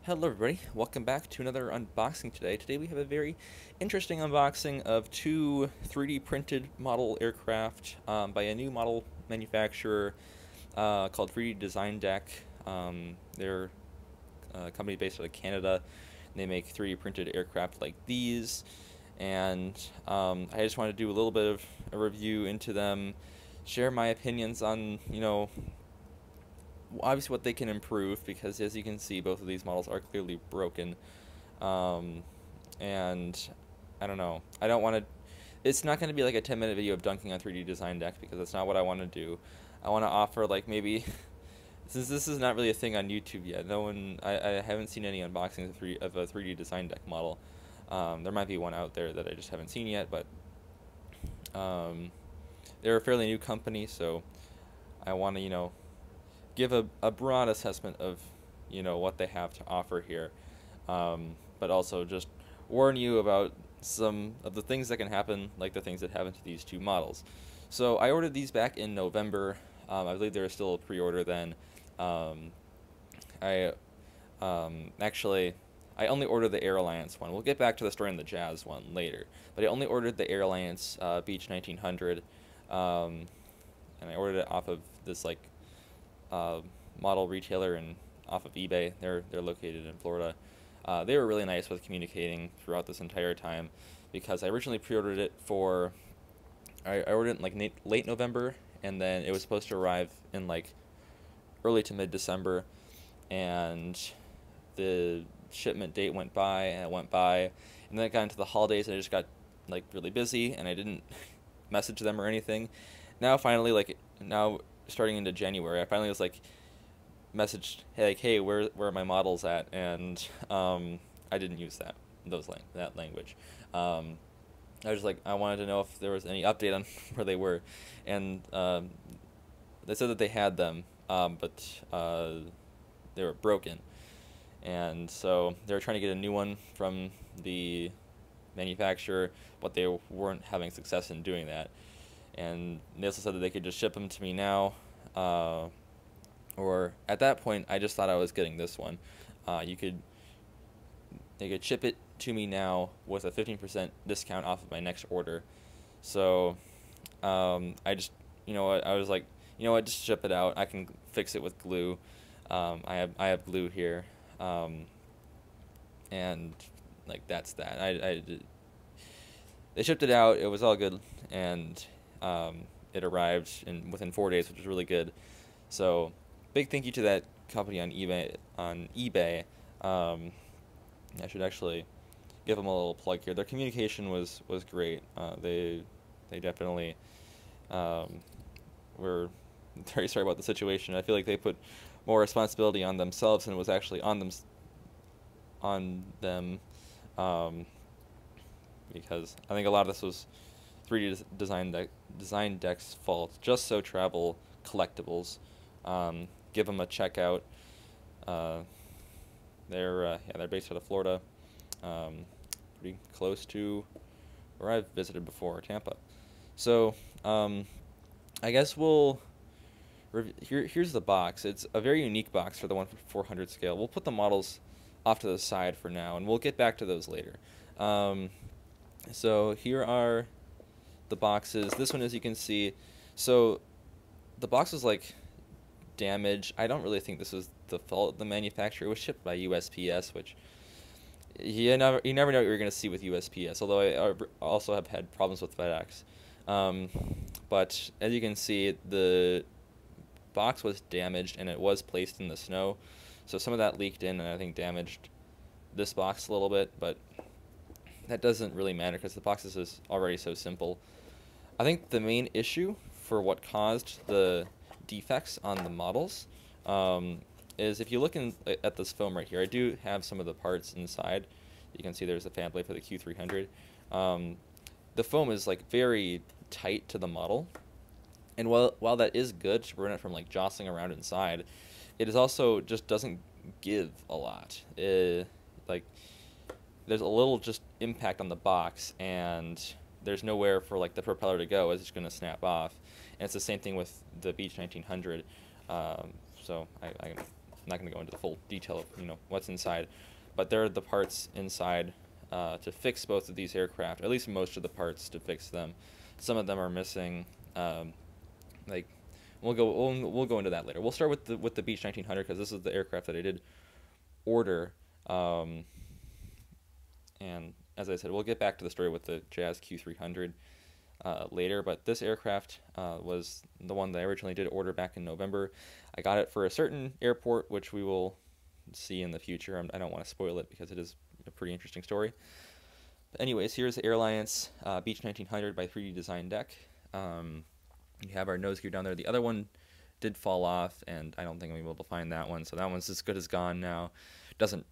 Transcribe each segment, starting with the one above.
Hello everybody, welcome back to another unboxing today. Today we have a very interesting unboxing of two 3D printed model aircraft by a new model manufacturer called 3D Design Deck. They're a company based out of Canada. They make 3D printed aircraft like these, and I just want to do a little bit of a review into them, share my opinions on, obviously what they can improve, because as you can see both of these models are clearly broken, um, and I don't know, I don't want to, it's not going to be like a 10-minute video of dunking on 3D Design Deck, because that's not what I want to do. I want to offer, like, maybe since this is not really a thing on YouTube yet, I haven't seen any unboxings of a 3D Design Deck model. There might be one out there that I just haven't seen yet, but um, they're a fairly new company, so I want to, give a broad assessment of, what they have to offer here, but also just warn you about some of the things that can happen, like the things that happened to these two models. So I ordered these back in November. I believe there was still a pre-order then. Um, I actually, I only ordered the Air Alliance one. We'll get back to the story on the Jazz one later, but I only ordered the Air Alliance Beech 1900, and I ordered it off of this like uh, model retailer and off of eBay. They're located in Florida. They were really nice with communicating throughout this entire time, because I originally pre-ordered it for, I ordered it in like late November, and then it was supposed to arrive in like early to mid December, and the shipment date went by and it went by, and then it got into the holidays and I just got like really busy and I didn't message them or anything. Now finally, like now starting into January, I finally was like messaged, hey, like, hey, where are my models at? And I didn't use that language. I was like, I wanted to know if there was any update on where they were, and they said that they had them, but they were broken, and so they were trying to get a new one from the manufacturer, but they weren't having success in doing that. And they also said that they could just ship them to me now, or at that point, I just thought I was getting this one. You could They could ship it to me now with a 15% discount off of my next order. So I just, I was like, just ship it out. I can fix it with glue. I have glue here, and like that's that. They shipped it out. It was all good, and it arrived within 4 days, which was really good. So big thank you to that company on eBay. I should actually give them a little plug here. Their communication was great. They definitely were very sorry about the situation. I feel like they put more responsibility on themselves than it was actually on them, because I think a lot of this was 3D Design Deck's fault. Just So Travel Collectibles. Give them a check out. Uh, they're based out of Florida, pretty close to where I've visited before, Tampa. So I guess here's the box. It's a very unique box for the 1/400 scale. We'll put the models off to the side for now, and we'll get back to those later. So here are the boxes. This one, as you can see, so the box was like damaged. I don't really think this was the fault of the manufacturer. It was shipped by USPS, which you never know what you're going to see with USPS, although I also have had problems with FedEx. But as you can see, the box was damaged and it was placed in the snow, so some of that leaked in and I think damaged this box a little bit, but that doesn't really matter because the box is already so simple. I think the main issue for what caused the defects on the models is, if you look at this film right here, I do have some of the parts inside. You can see there's a fan blade for the Q300. The foam is like very tight to the model, and while that is good to prevent it from like jostling around inside, it is also just doesn't give a lot. Like there's a little just impact on the box, and there's nowhere for like the propeller to go. It's just going to snap off. And it's the same thing with the Beech 1900. So not going to go into the full detail of what's inside, but there are the parts inside to fix both of these aircraft. At least most of the parts to fix them. Some of them are missing. Like we'll go into that later. We'll start with the Beech 1900 because this is the aircraft that I did order. And as I said, we'll get back to the story with the Jazz Q300 later, but this aircraft was the one that I originally did order back in November. I got it for a certain airport, which we will see in the future. I don't want to spoil it because it is a pretty interesting story. But anyways, here's the Air Alliance Beech 1900 by 3D Design Deck. We have our nose gear down there. The other one did fall off, and I don't think I'm able to find that one, so that one's as good as gone now. It doesn't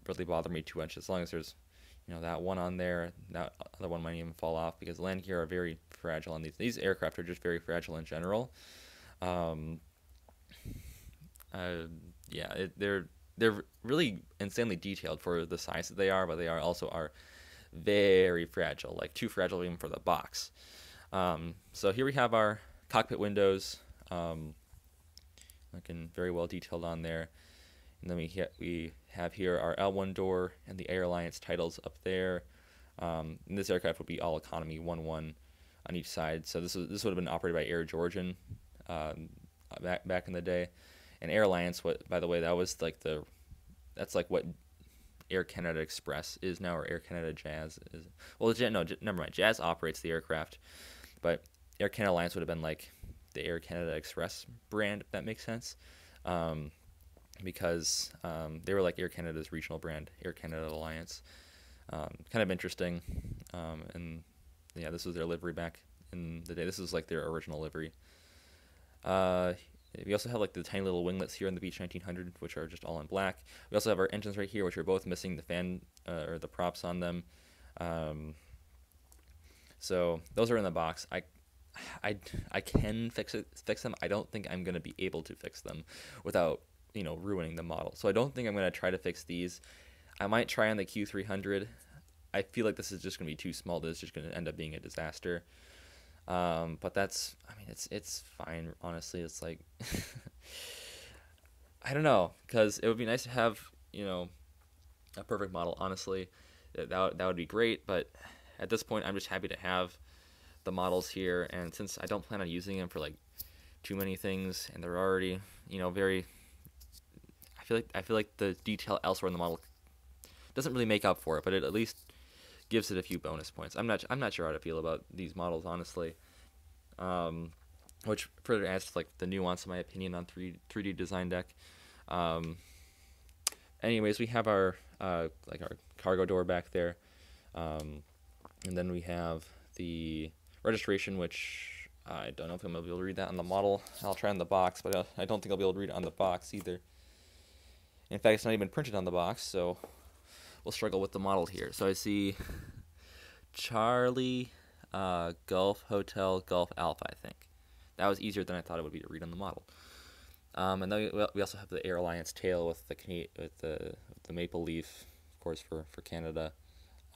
really bother me too much as long as there's that one on there. That other one might even fall off because land gear are very fragile on these aircraft are just very fragile in general. They're really insanely detailed for the size that they are, but they are very fragile, like too fragile even for the box. So here we have our cockpit windows, looking very well detailed on there. And then we have here our L1 door and the Air Alliance titles up there. And this aircraft would be all economy 1-1 on each side. So this would have been operated by Air Georgian back in the day. And Air Alliance, by the way, that's like what Air Canada Express is now, or Air Canada Jazz is. Well, never mind. Jazz operates the aircraft, but Air Canada Alliance would have been like the Air Canada Express brand, if that makes sense. Because they were like Air Canada's regional brand, Air Canada Alliance. Kind of interesting. And yeah, this was their livery back in the day. This is like their original livery. We also have like the tiny little winglets here in the Beech 1900, which are just all in black. We also have our engines right here, which are both missing the fan or the props on them. So those are in the box. I can fix them. I don't think I'm gonna be able to fix them without ruining the model. So I don't think I'm gonna try to fix these. I might try on the Q300. I feel like this is just gonna be too small. This is just gonna end up being a disaster. But it's fine. Honestly, it's like I don't know, because it would be nice to have a perfect model. Honestly, that would be great. But at this point, I'm just happy to have the models here, and since I don't plan on using them for like too many things, and they're already very. I feel like the detail elsewhere in the model doesn't really make up for it, but it at least gives it a few bonus points. I'm not sure how to feel about these models, honestly. Which further adds to like the nuance of my opinion on 3D Design Deck. Anyways, we have our like our cargo door back there, and then we have the registration, which I don't know if I'm gonna be able to read that on the model. I'll try on the box, but I don't think I'll be able to read it on the box either. In fact, it's not even printed on the box, so we'll struggle with the model here. So I see Charlie, Golf Hotel, Golf Alpha, I think. That was easier than I thought it would be to read on the model. And then we also have the Air Alliance tail with the maple leaf, of course, for Canada,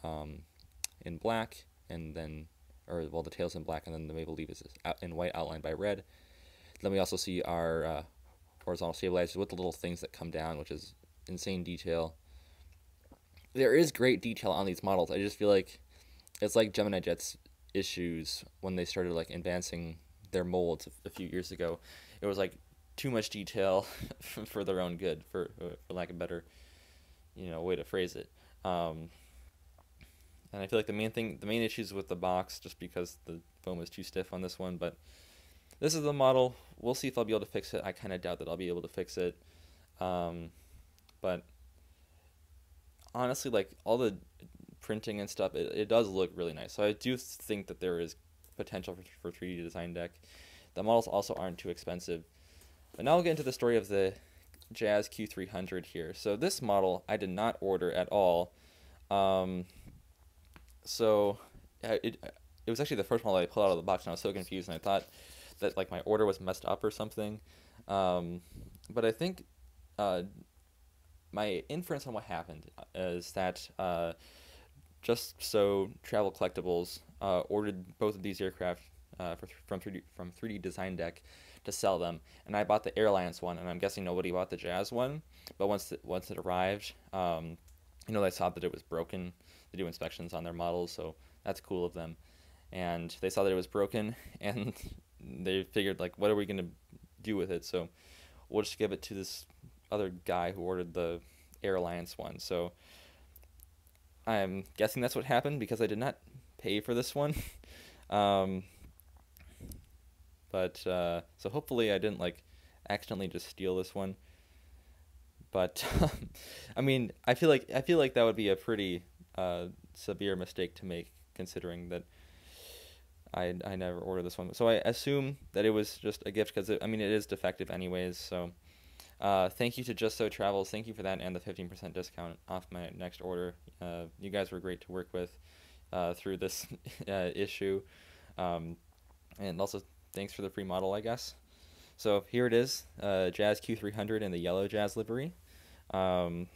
in black, and then, the tail's in black, and then the maple leaf is in white, outlined by red. Then we also see our horizontal stabilizers with the little things that come down, which is insane detail. There is great detail on these models. I just feel like it's like Gemini Jet's issues when they started like advancing their molds a few years ago. It was like too much detail for their own good, for lack of a better way to phrase it. And I feel like the main issues with the box, just because the foam is too stiff on this one, but this is the model. We'll see if I'll be able to fix it. I kind of doubt that I'll be able to fix it. But honestly, like all the printing and stuff, it does look really nice. So I do think that there is potential for 3D Design Deck. The models also aren't too expensive. But now we'll get into the story of the Jazz Q300 here. So this model I did not order at all. So it was actually the first model I pulled out of the box, and I was so confused, and I thought that like my order was messed up or something. But I think my inference on what happened is that Just So Travel Collectibles ordered both of these aircraft from 3D Design Deck to sell them, and I bought the Air Alliance one, and I'm guessing nobody bought the Jazz one. But once it arrived, they saw that it was broken. They do inspections on their models, so that's cool of them. And they saw that it was broken, and they figured, like, what are we gonna do with it? So we'll just give it to this other guy who ordered the Air Alliance one. So I'm guessing that's what happened because I did not pay for this one. um, but so hopefully I didn't like accidentally just steal this one. But I mean, I feel like that would be a pretty severe mistake to make, considering that I never ordered this one. So I assume that it was just a gift because it is defective anyways. So thank you to Just So Travels. Thank you for that and the 15% discount off my next order. You guys were great to work with through this issue. And also thanks for the free model, I guess. So here it is, Jazz Q300 in the yellow Jazz livery. It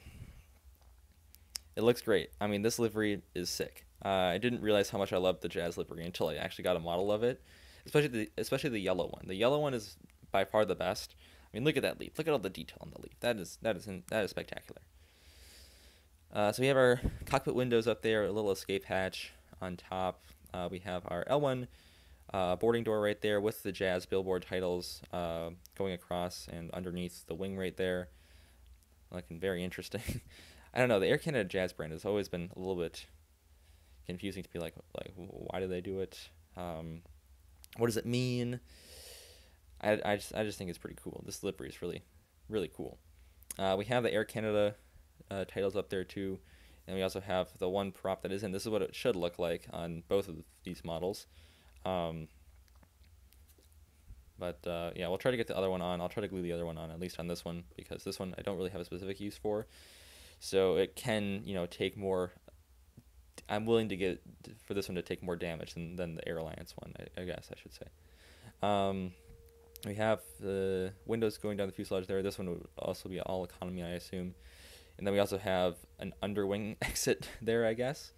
looks great. I mean, this livery is sick. I didn't realize how much I loved the Jazz livery until I actually got a model of it, especially the yellow one. The yellow one is by far the best. I mean, look at that leaf. Look at all the detail on the leaf. That is spectacular. So we have our cockpit windows up there, a little escape hatch on top. We have our L1 boarding door right there with the Jazz billboard titles going across and underneath the wing right there. Looking very interesting. I don't know, the Air Canada Jazz brand has always been a little bit confusing to be like why do they do it? What does it mean? I just think it's pretty cool. This livery is really, really cool. We have the Air Canada titles up there too, and we also have the one prop that isn't. This is what it should look like on both of these models. But yeah, we'll try to get the other one on. I'll try to glue the other one on, at least on this one, because this one I don't really have a specific use for. So it can, take more. I'm willing to get for this one to take more damage than the Air Alliance one, I guess I should say. We have the windows going down the fuselage there. This one would also be all economy, I assume. And then we also have an underwing exit there, I guess.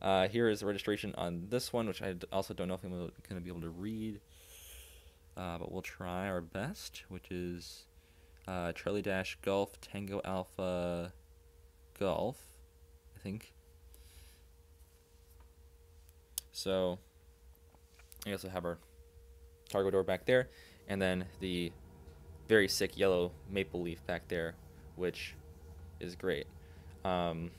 Here is the registration on this one, which I also don't know if I'm going to be able to read. But we'll try our best, which is Charlie Dash Golf Tango Alpha Golf, I think. So we also have our cargo door back there, and then the very sick yellow maple leaf back there, which is great. Here's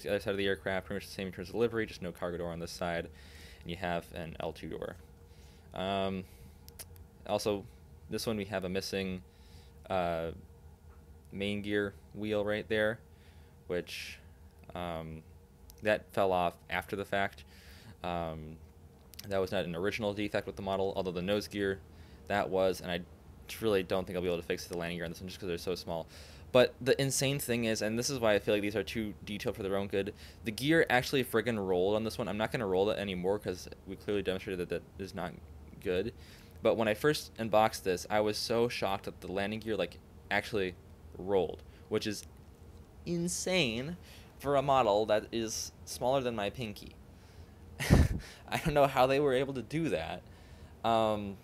the other side of the aircraft, pretty much the same in terms of delivery, just no cargo door on this side, and you have an L2 door. Also, this one we have a missing main gear wheel right there, which that fell off after the fact. That was not an original defect with the model, although the nose gear, that was, and I really don't think I'll be able to fix the landing gear on this one just because they're so small. But the insane thing is, and this is why I feel like these are too detailed for their own good, the gear actually friggin' rolled on this one. I'm not going to roll it anymore because we clearly demonstrated that is not good. But when I first unboxed this, I was so shocked that the landing gear actually rolled, which is insane for a model that is smaller than my pinky. I don't know how they were able to do that. And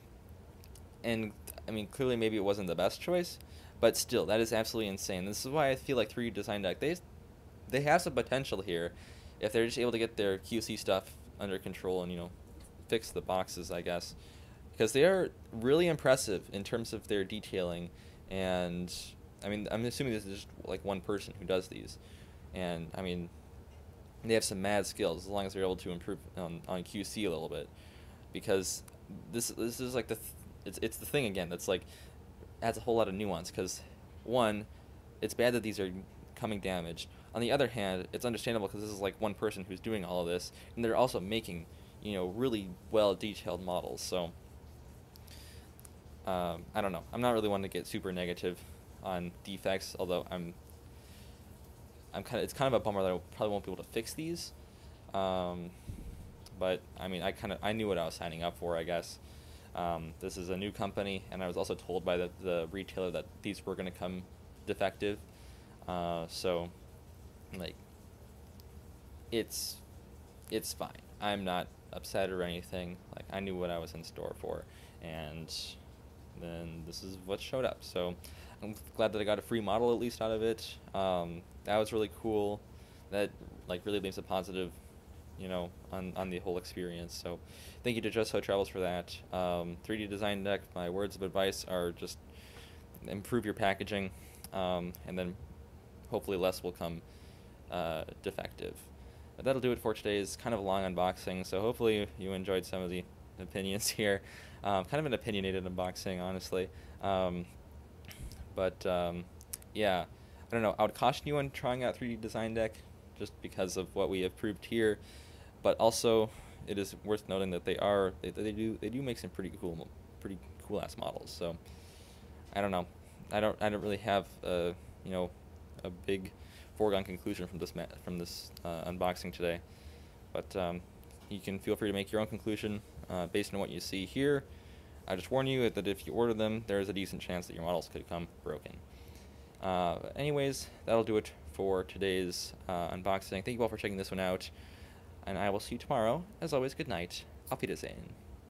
I mean, clearly maybe it wasn't the best choice, but still, that is absolutely insane. This is why I feel like 3D Design Deck, they have some potential here if they're just able to get their QC stuff under control and, fix the boxes, I guess. Because they are really impressive in terms of their detailing, and I mean, I'm assuming this is just one person who does these, and I mean, they have some mad skills as long as they're able to improve on QC a little bit, because this is it's the thing again that's adds a whole lot of nuance. Because one, it's bad that these are coming damaged. On the other hand, it's understandable because this is one person who's doing all of this, and they're also making really well detailed models. So I don't know. I'm not really one to get super negative on defects, although it's kind of a bummer that I probably won't be able to fix these. But I mean, I knew what I was signing up for, I guess. This is a new company, and I was also told by the retailer that these were going to come defective. So it's fine. I'm not upset or anything. I knew what I was in store for, and then this is what showed up. So I'm glad that I got a free model at least out of it. That was really cool. That like really leaves a positive, on the whole experience. So thank you to Just So Travels for that. 3D Design Deck, my words of advice are just improve your packaging, and then hopefully less will come defective. But that'll do it for today's kind of long unboxing. So hopefully you enjoyed some of the opinions here. Kind of an opinionated unboxing, honestly. Yeah, I don't know. I would caution you on trying out 3D Design Deck just because of what we have proved here. But also, it is worth noting that they do make some pretty cool ass models. So I don't know. I don't really have a big foregone conclusion from this unboxing today. But you can feel free to make your own conclusion based on what you see here. I just warn you that if you order them, there is a decent chance that your models could come broken. Anyways, that'll do it for today's unboxing. Thank you all for checking this one out, and I will see you tomorrow. As always, good night. Auf Wiedersehen.